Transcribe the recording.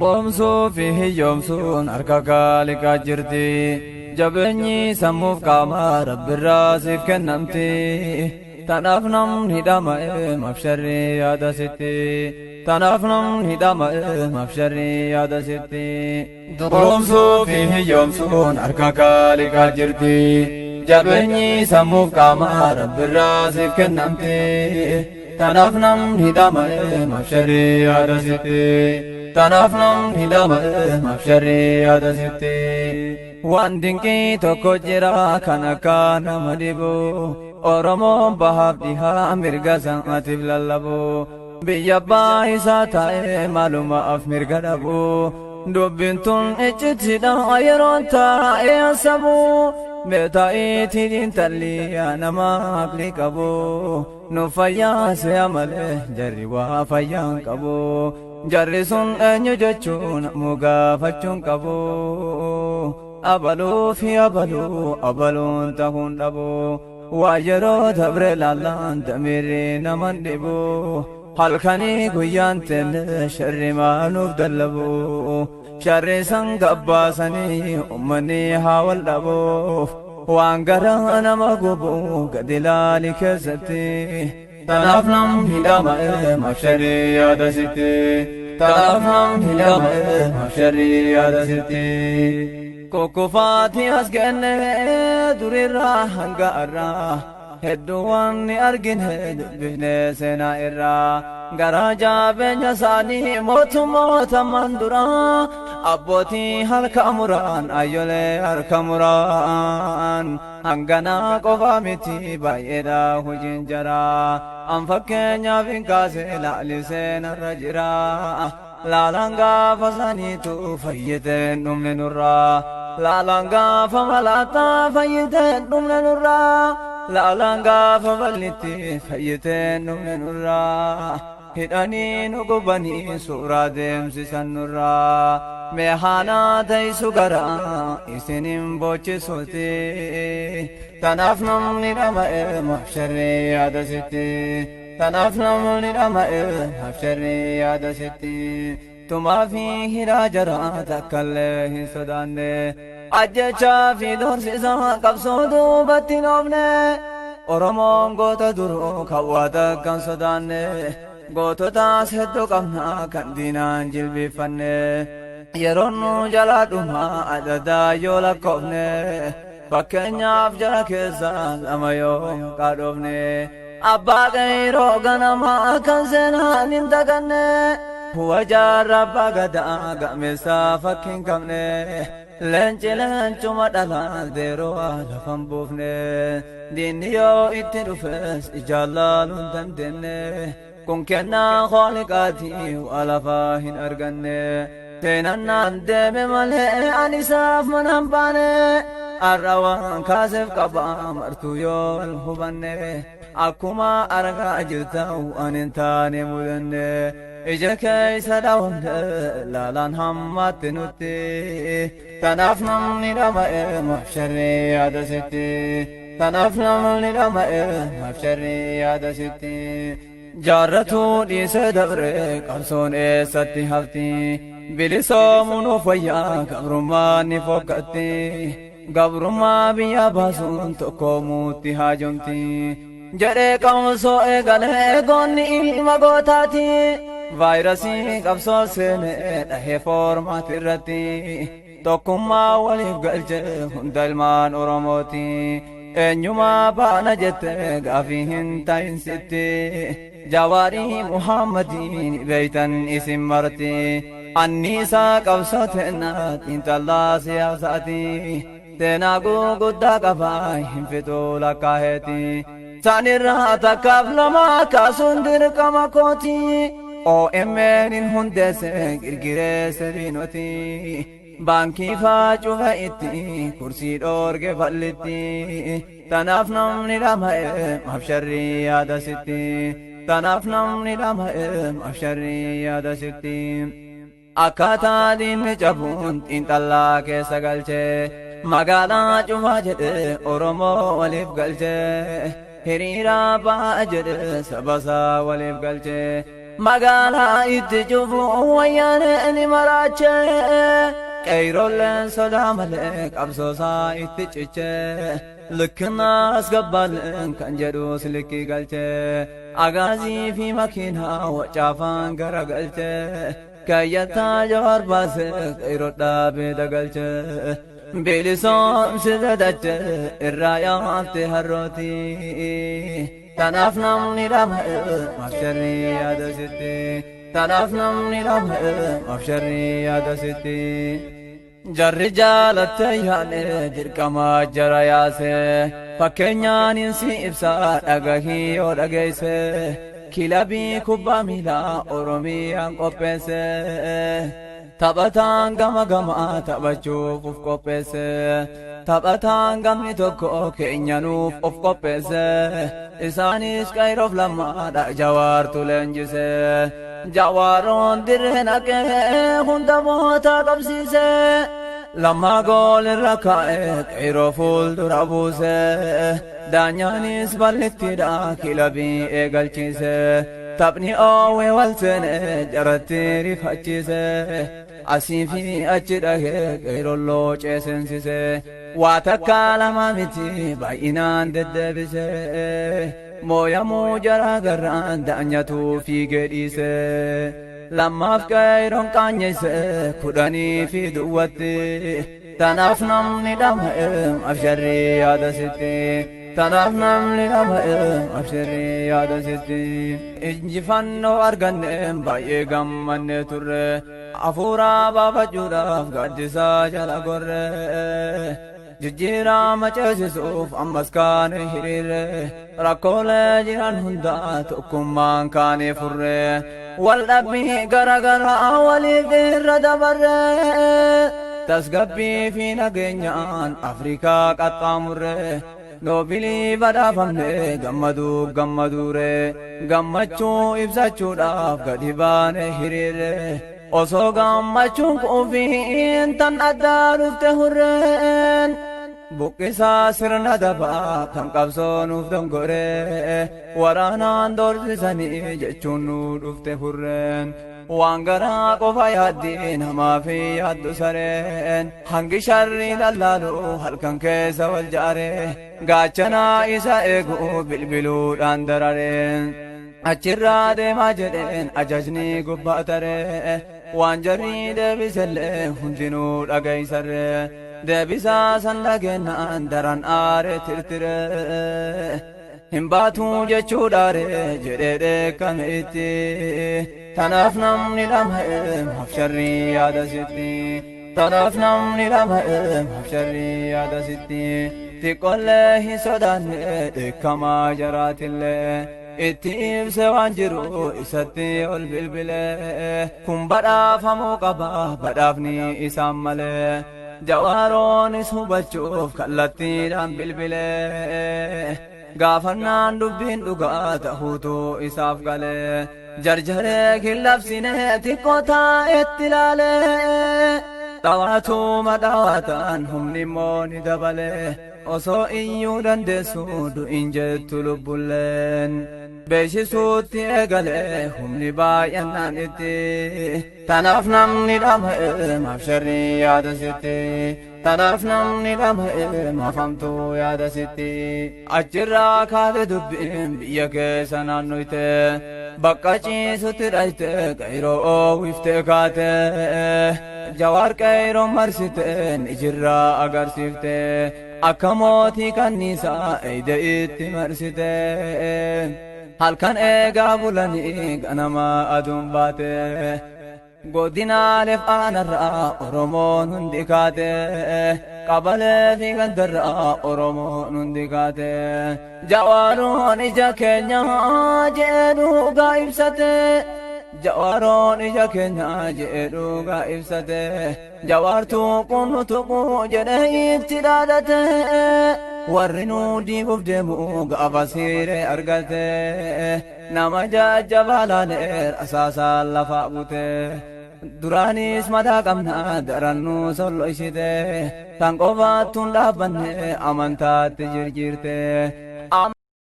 Duroomsuu fi hiyyoomsuun harka Kaaliqaa jirti. Jabeenyi sammuuf qaamaa Rabbirraa siif kennamti. Tanaaf namni dhama'e mafsharri yaada sitti. Tanaaf namni dhama'e mafsharri yaada sitti. Duroomsuu fi hiyyoomsuun harka Kaaliqaa jirti. Jabeenyi sammuuf qaamaa Rabbirraa siif kennamti. Tanaaf namni dhama'e mafsharri yaada sitti. Tanaaf namni dhama'e mafsharri yaada sitti. Waan dinqii tokko jira kan akka nama dhibu. Oromoon bahaaf dhihaa mirga isaatiif lallabu. Biyya abbaa isaa taa'ee maalumaaf mirga dhabu. Dubbiin tun iccitidha yeroon taa'ee hasabu. Meetaa'iitiin intalli nama aqli qabu. Nu fayyaase malee jarri waa fayyaan qabu. Jarri sun eenyu jechuun mu gaafachuun qabu. Abaluu fi abaluun ta'uun dhabu. Waa yeroo dabre laallaan damirri naman dhibu. Halkanii guyyaan telle sharri maanuuf dallabu. Sharri san gabbaasanii ummanni haa wal dhabuuf. Waan garaa nama gubu gadi laali keessatti. Tanaaf namni dhama'e mafsharri yaada sitti. Tanaaf namni dhama'e mafsharri yaada sitti. Kokkofaati as genne durirraa hanga irraa. Hedduu waan argine dubbifne seenaa irraa. Garaa jabeenya isaanii mootummoota manduraa. Abbootii harka muraan ayyolee harka muraan. Hanganaa qofa miti baay'eedha hojiin jaraa. An fakkeenyaaf hin kaase laalisee narra jira. Laalaan gaafa saniitu fayyiteen dhumne nurraa. Laalaan gaafa malaataa fayyiteen dhumne nurraa. Laalaan gaafa ballitti fayyiteen dhumne nurraa. Hidhanii nu gubanii suuraa deemsisan nurraa. Mee haanaa ta'isu garaa isinin boochisuuti. Tanaaf namni dhama'e mafsharri yaada sitti. Tanaaf namni dhama'e mafsharri yaada sitti. Tumaa fi hidhaa jaraa takkallee hin sodaanne. Ajjechaa fi doorsisa qabsoo duubatti hin oofne. Oromoon goota duruu kan waa takka hin sodaanne. Goototaas hedduu qabna kan diinaan jilbeeffanne. Yeroon nu jalaa dhumaa adadaa yoo lakkoofne. Fakkeenyaaf jara keessa lama yoo qaadhoofne. Abbaa qayroo ganamaa kan seenaan hin daganne. Wajaarra abbaa gadaa gameessaa fakkiin qabne. Leenci leencuma dhalaa deeroo lafan buufne. Diinni yoo itti dhufes ijaalaaluun dandeenye. Kun kennaa Kaaliqaatii waa lafaa hin arganne. Seenannaan deeme malee ani isaaf mana hin baane. Har'a waan kaaseef qaba martuu yoo wal hubanne. Akkuma argaa jirtan waan hin taane mudanne. Ija keessa daawwanne laalaan hammaatti nutti. Tanaaf namni dhama'e mafsharri yaada sitti. Tanaaf namni dhama'e mafsharri yaada sitti. Jaarratu dhiisee dabre qabsoon eessatti hafti. Bilisoomuun of wayyaa gabrummaan ni fokkatti. Gabrummaa biyya baasuun tokkoomuutti haajomti. Jedhee qabsoo eegalee goonni ilma gootaati. Vaayirasii qabsoo seenee dhahee foormaati irratti. Tokkummaa waliif galche hunda ilmaan Oromooti. Eenyumaa baana jette gaafii hin ta'in sitti. Jawaarii Muhammadiin beeytan isin marti. Anniisaa qabsoo teennaa xiinxallaa siyaasaati. Seenaa guguddaa qabaa hin fixuu lakkaaheeti. Sanirraa takkaaf lama kaasuun dirqama kooti. OMN hin hundeesse girgiree siriinoti. Baankii faacufa itti kursii dhoorge ballitti. Tanaaf namni dhama'e mafsharri yaada sitti. Tanaaf namni dhama'e mafsharri yaada sitti. Akkaataa diinni cabuun xiinxallaa keessa galche. Magaalaa cufaa jedhe Oromoo waliif galche. Hiriira ba'a jedhe sabasaa waliif galche. magaalaa itti cufu wayyaaneen maraache qeyrolleen sodaa malee qabsoosaa itti ciche likkina asgabbaalen kan jedhus likkii galche agaazii fi makiinaa wacaafaan garagalche kayyataa Jawaar baase qeyroo dhaabee dagalche bilisoomsite dache irraa yaafte harrooti tanaaf namni dhama'e mafsharrii yaadasitti tanaaf namni dhama'e mafsharrii yaadasitti jarri jaalatte yaane dirqamaa jara yaase fakkeenyaan insi ibsa dhagahii yoo dhageeyse kilabii kubbaa miilaa oromiyaan qopheesse taphataan gama gamaa taphachuuf uf qopheesse taphataan gamni tokko keenyanuuf of qopheesse isaanis qayroof lammaadha Jawaartu leenjise Jawaaroon dirree naqee hunda mootaa qabsiise lammaa gool irra kaa'e qayroo fuuldura buuse daanyaanis ballittiidha kilabii eegalchiise taphni oowwee wal seene jaratti rifachiise asii fi achi dhahee qeyrolloo ceesensise waa takka lama miti baay'inaan deddeebise mooyamuu jaraa garraan daanyatuu fiigee dhiise lammaaf qeyroon qaanyeyse kudhanii fi duwwatti tanaaf namni dhama'e mafsharrii yaadasitti tanaaf namni dhama'e mafsharrii yaadasitti injifannoo arganneen baay'ee gammanne turre hafuuraa baafachuudhaaf gaaddisaa jala gorre jijjiirama ceesisuuf ammas kaane hiriirre rakkoolee jiran hundaa tokkummaan kaane furre wal dhabbii garagaraa waliif irra dabarre tasgabbii fi nageenyaan Afrikaa qaxxaamurre noobilii badhaafamne gammaduuf gammaduure gammachuu ibsachuudhaaf gadi baane hiriirre osoo gammachuun quufiin tan addaa dhufte hurreen buqqisaa sirna dabaa kan qabsoonuuf dongore waraanaan doorsisanii jechuun nu dhufte hurreen waan garaa qofa yaaddi namaa fi yaaddu sareen hangi sharrii lallaalu halkan keessa wal jaare gaachanaa isa eegu bilbiluudhaan darareen achirraa deemaa jedheen ajajni gubbaa taree waan jarrii deebisellee hundinuu dhageeysarre deebisaa san dhageenaan daran aare tirtire hin baatuu jechuudhaare jedhee dheekkame itti tanaaf namni dhama'e mafsharrii yaadasitti tanaaf namni dhama'e mafsharrii yaadasitti xiqqollee hin sodaanne dheekkamaa jaraatillee itti ibse waan jiru isatti ol bilbile kun badhaafamuu qaba badhaafni isaan malee Jawaaroonis hubachuuf kallattiidhaan bilbile gaafannaan dubbiin dhugaa ta'uutu isaaf gale jarjaree killabsine xiqqoo taa'etti ilaale dhawaatuma dhawaatan humni immoo ni dabale osoo iyyuu dandeessu du'in jettu lubbulleen beeksisuutti eegale humni baay'annaan itti tanaaf namni dhama'e mafsharrii yaadasitti tanaaf namni dhama'e mafamtuu yaadasitti achirraa kaate dubbiin biyya keessa naannoyte bakka ciisutti dhayte qayroo oowwifte kaate Jawaar qayroo marsite ijirraa agarsiifte akka mootii kanniisaa eeyde itti marsite halkan eegaa bulanii ganama aduun baate godinaaleef aanarraa Oromoon hundi kaate qabalee fi gandarraa Oromoon hundi kaate Jawaaroon ija keenya jedhuugaa ibsate Jawaaroon ija keenya jedhuugaa ibsate Jawaartuu qunnu tuquu jedhee itti dhaadate warri nuu diiguuf deemu gaafa siiree argate nama jajjabaa laalee asaasaan lafa bute duraanis mataa qabna darannuu sollo ishite tan qofaattuun dhaabbanne amantaatti jirjirte